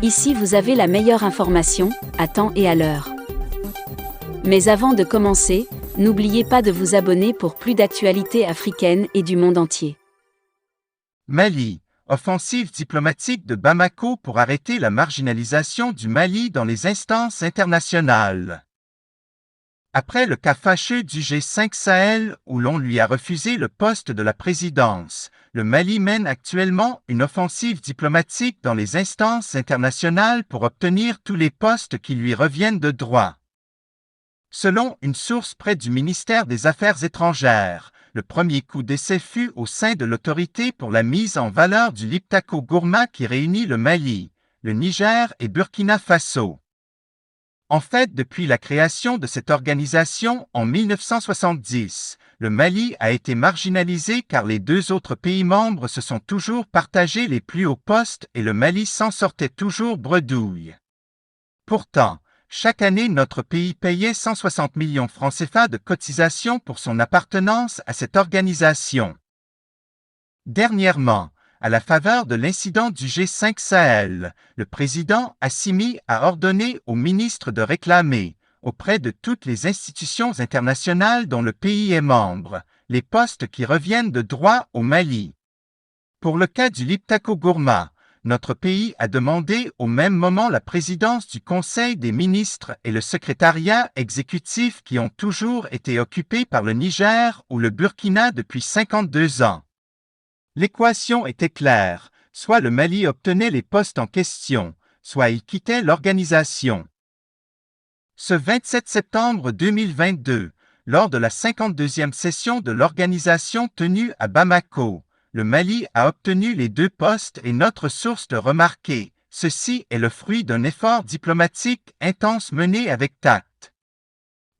Ici vous avez la meilleure information, à temps et à l'heure. Mais avant de commencer, n'oubliez pas de vous abonner pour plus d'actualités africaines et du monde entier. Mali, offensive diplomatique de Bamako pour arrêter la marginalisation du Mali dans les instances internationales. Après le cas fâcheux du G5 Sahel où l'on lui a refusé le poste de la présidence, le Mali mène actuellement une offensive diplomatique dans les instances internationales pour obtenir tous les postes qui lui reviennent de droit. Selon une source près du ministère des Affaires étrangères, le premier coup d'essai fut au sein de l'autorité pour la mise en valeur du Liptako Gourma qui réunit le Mali, le Niger et Burkina Faso. En fait, depuis la création de cette organisation en 1970, le Mali a été marginalisé car les deux autres pays membres se sont toujours partagés les plus hauts postes et le Mali s'en sortait toujours bredouille. Pourtant, chaque année notre pays payait 160 millions francs CFA de cotisations pour son appartenance à cette organisation. Dernièrement, à la faveur de l'incident du G5 Sahel, le président Assimi a ordonné au ministre de réclamer, auprès de toutes les institutions internationales dont le pays est membre, les postes qui reviennent de droit au Mali. Pour le cas du Liptako Gourma, notre pays a demandé au même moment la présidence du Conseil des ministres et le secrétariat exécutif qui ont toujours été occupés par le Niger ou le Burkina depuis 52 ans. L'équation était claire, soit le Mali obtenait les postes en question, soit il quittait l'organisation. Ce 27 septembre 2022, lors de la 52e session de l'organisation tenue à Bamako, le Mali a obtenu les deux postes et notre source de remarquer, ceci est le fruit d'un effort diplomatique intense mené avec tact.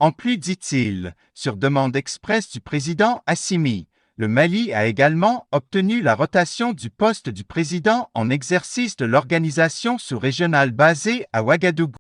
En plus, dit-il, sur demande expresse du président Assimi, le Mali a également obtenu la rotation du poste du président en exercice de l'organisation sous-régionale basée à Ouagadougou.